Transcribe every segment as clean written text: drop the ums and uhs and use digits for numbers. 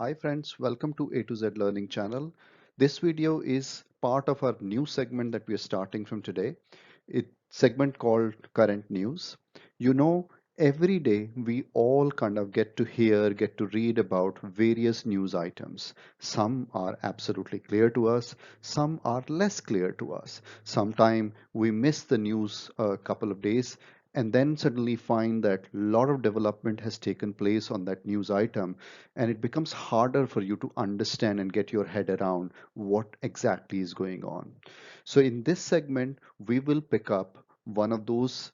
Hi friends, welcome to A to Z Learning channel. This video is part of our new segment that we are starting from today. It's segment called Current News. You know, every day we all kind of get to hear, get to read about various news items. Some are absolutely clear to us, some are less clear to us. Sometimes we miss the news a couple of days and then suddenly find that a lot of development has taken place on that news item, and it becomes harder for you to understand and get your head around what exactly is going on. So in this segment, we will pick up one of those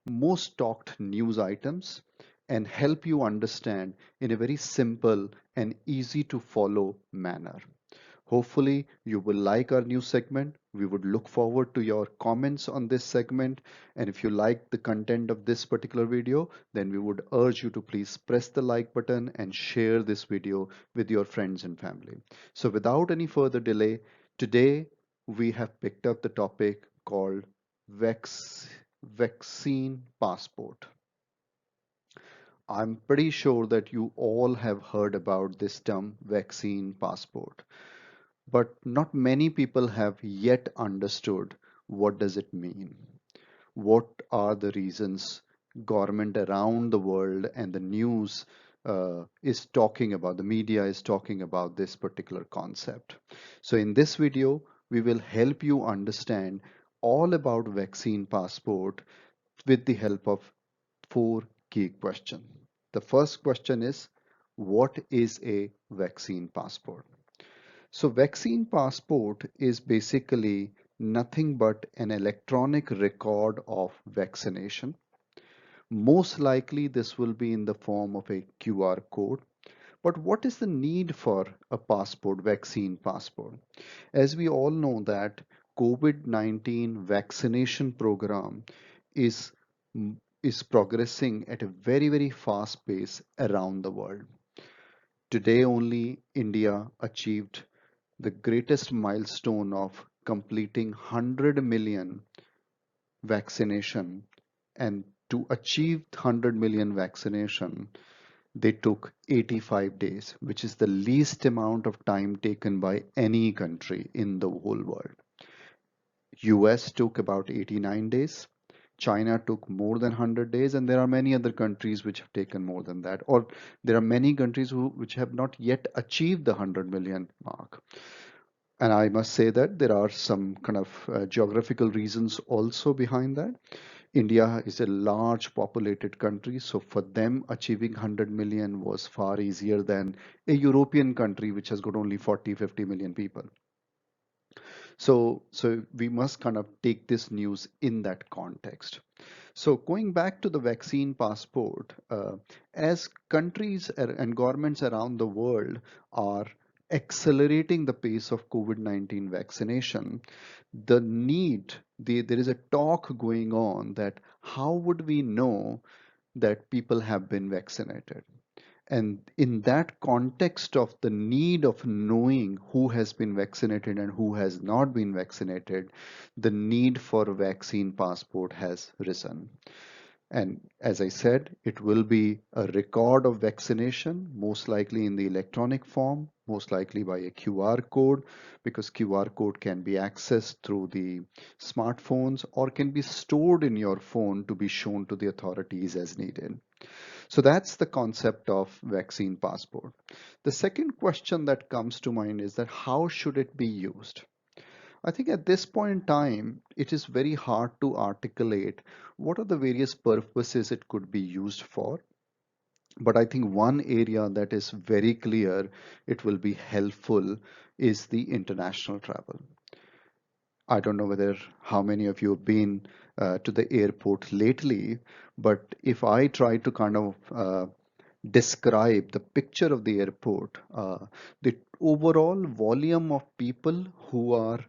most talked news items and help you understand in a very simple and easy to follow manner. Hopefully, you will like our new segment. We would look forward to your comments on this segment. And if you like the content of this particular video, then we would urge you to please press the like button and share this video with your friends and family. So, without any further delay, today we have picked up the topic called vaccine passport. I'm pretty sure that you all have heard about this term vaccine passport, but not many people have yet understood what does it mean. What are the reasons government around the world and the news is talking about, the media is talking about this particular concept. So in this video, we will help you understand all about vaccine passport with the help of four key questions. The first question is, what is a vaccine passport? So vaccine passport is basically nothing but an electronic record of vaccination. Most likely this will be in the form of a QR code. But what is the need for a passport, vaccine passport? As we all know that COVID-19 vaccination program is is progressing at a very fast pace around the world. Today only India achieved the greatest milestone of completing 100 million vaccination, and to achieve 100 million vaccination they took 85 days, which is the least amount of time taken by any country in the whole world. US took about 89 days, China took more than 100 days, and there are many other countries which have taken more than that, or there are many countries which have not yet achieved the 100 million mark. And I must say that there are some kind of geographical reasons also behind that. India is a large populated country, so for them achieving 100 million was far easier than a European country which has got only 40, 50 million people. So we must kind of take this news in that context. So going back to the vaccine passport, as countries and governments around the world are accelerating the pace of COVID-19 vaccination, there is a talk going on that how would we know that people have been vaccinated? And in that context of the need of knowing who has been vaccinated and who has not been vaccinated, the need for a vaccine passport has risen. And as I said, it will be a record of vaccination, most likely in the electronic form, most likely by a QR code, because QR code can be accessed through the smartphones or can be stored in your phone to be shown to the authorities as needed. So that's the concept of vaccine passport. The second question that comes to mind is that how should it be used? I think at this point in time, it is very hard to articulate what are the various purposes it could be used for. But I think one area that is very clear it will be helpful is the international travel. I don't know whether how many of you have been to the airport lately, but if I try to kind of describe the picture of the airport, the overall volume of people who are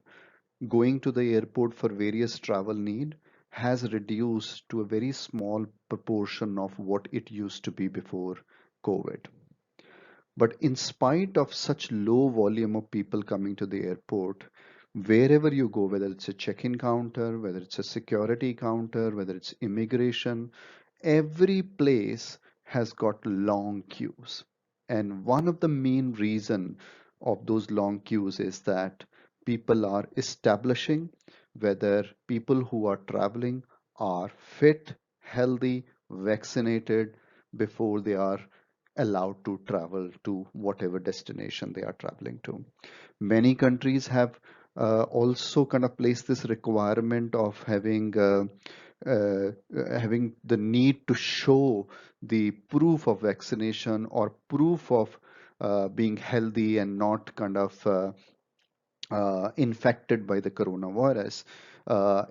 going to the airport for various travel need has reduced to a very small proportion of what it used to be before COVID. But in spite of such low volume of people coming to the airport, wherever you go, whether it's a check-in counter, whether it's a security counter, whether it's immigration, every place has got long queues. And one of the main reason of those long queues is that people are establishing whether people who are traveling are fit, healthy, vaccinated before they are allowed to travel to whatever destination they are traveling to. Many countries have also kind of placed this requirement of uh, having the need to show the proof of vaccination or proof of being healthy and not kind of infected by the coronavirus,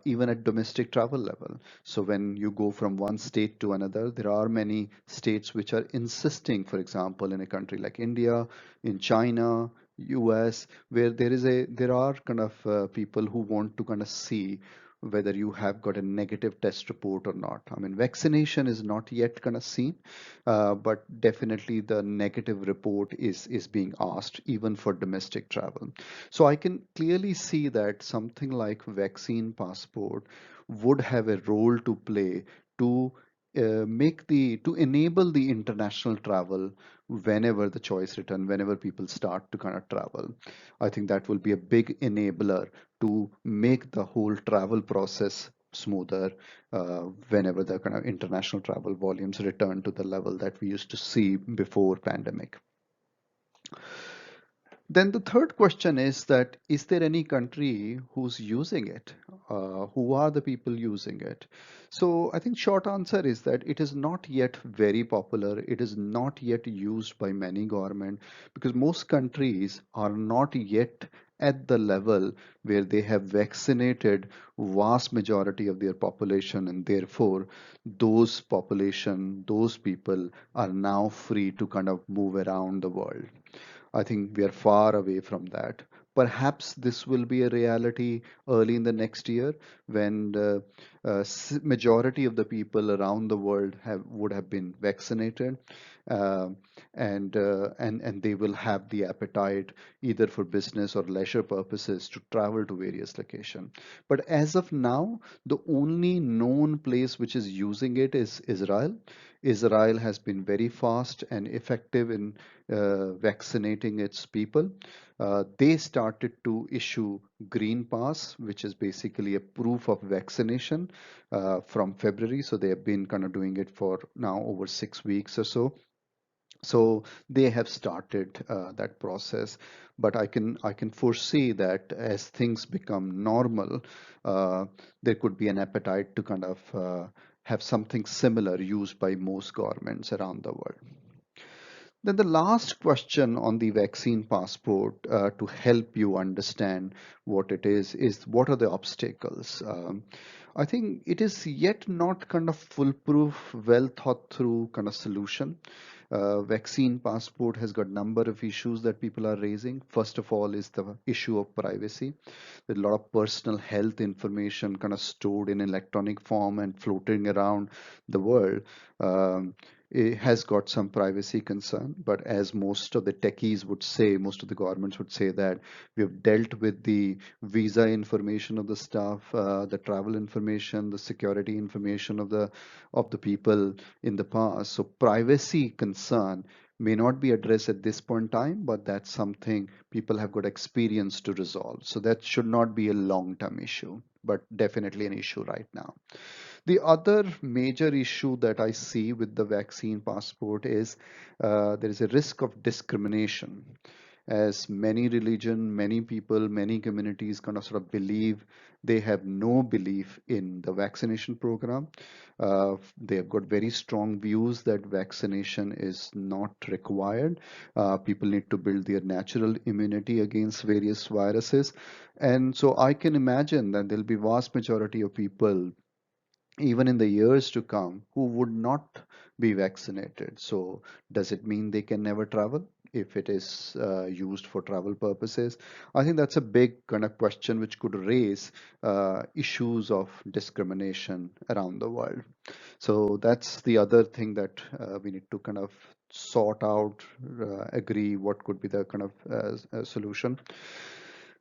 even at domestic travel level. So when you go from one state to another, there are many states which are insisting, for example, in a country like India, in China, US, where there are kind of people who want to kind of see whether you have got a negative test report or not. I mean, vaccination is not yet kind of seen, but definitely the negative report is being asked even for domestic travel. So I can clearly see that something like vaccine passport would have a role to play to to enable the international travel whenever the choice return, whenever people start to kind of travel. I think that will be a big enabler to make the whole travel process smoother whenever the kind of international travel volumes return to the level that we used to see before pandemic. Then the third question is that is there any country who's using it? Who are the people using it? So I think short answer is that it is not yet very popular. It is not yet used by many government because most countries are not yet at the level where they have vaccinated vast majority of their population, and therefore those population, those people are now free to kind of move around the world. I think we are far away from that. Perhaps this will be a reality early in the next year when the majority of the people around the world would have been vaccinated, uh, and they will have the appetite either for business or leisure purposes to travel to various locations. But as of now, the only known place which is using it is Israel. Israel has been very fast and effective in vaccinating its people. They started to issue Green Pass, which is basically a proof of vaccination from February. So they have been kind of doing it for now over 6 weeks or so. So they have started that process, but I can foresee that as things become normal, uh, there could be an appetite to kind of have something similar used by most governments around the world. Then the last question on the vaccine passport to help you understand what it is what are the obstacles? I think it is yet not kind of foolproof, well thought through kind of solution. Vaccine passport has got number of issues that people are raising. First of all is the issue of privacy. There's a lot of personal health information kind of stored in electronic form and floating around the world. Um, it has got some privacy concern, but as most of the techies would say, most of the governments would say that we have dealt with the visa information of the staff, the travel information, the security information of the people in the past. So privacy concern may not be addressed at this point in time, but that's something people have got experience to resolve. So that should not be a long-term issue, but definitely an issue right now. The other major issue that I see with the vaccine passport is there is a risk of discrimination. As many religion, many people, many communities kind of sort of believe they have no belief in the vaccination program. They have got very strong views that vaccination is not required. People need to build their natural immunity against various viruses. And so I can imagine that there'll be vast majority of people even in the years to come who would not be vaccinated. So, does it mean they can never travel if it is used for travel purposes? I think that's a big kind of question which could raise issues of discrimination around the world. So, that's the other thing that we need to kind of sort out, agree what could be the kind of solution.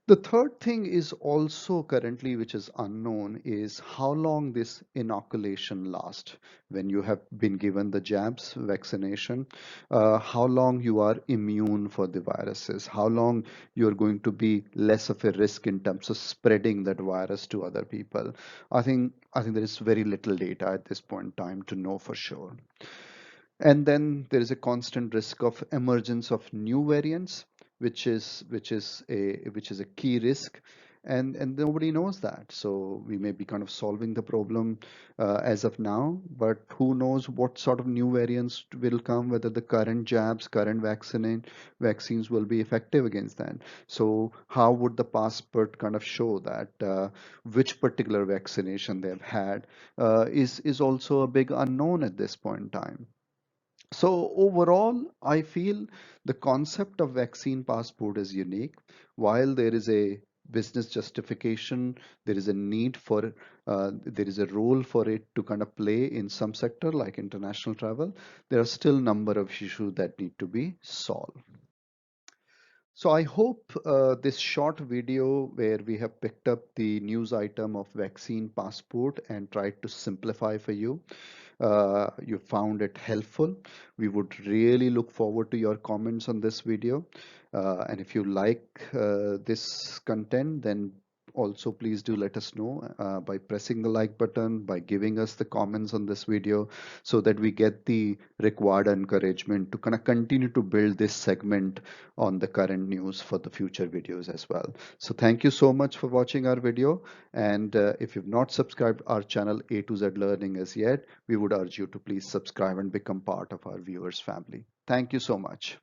The third thing is also currently, which is unknown, is how long this inoculation lasts. When you have been given the jabs, vaccination, how long you are immune for the viruses, how long you're going to be less of a risk in terms of spreading that virus to other people. I think there is very little data at this point in time to know for sure. And then there is a constant risk of emergence of new variants, which is a key risk, and nobody knows that. So we may be kind of solving the problem as of now, but who knows what sort of new variants will come, whether the current jabs, current vaccines will be effective against that. So how would the passport kind of show that which particular vaccination they've had is also a big unknown at this point in time. So overall, I feel the concept of vaccine passport is unique. While there is a business justification, there is a need for, there is a role for it to kind of play in some sector like international travel. There are still number of issues that need to be solved. So I hope this short video where we have picked up the news item of vaccine passport and tried to simplify for you, you found it helpful. We would really look forward to your comments on this video. And if you like this content, then also please do let us know by pressing the like button, by giving us the comments on this video, so that we get the required encouragement to kind of continue to build this segment on the current news for the future videos as well. So thank you so much for watching our video. And if you've not subscribed our channel A to Z Learning as yet, we would urge you to please subscribe and become part of our viewers family. Thank you so much.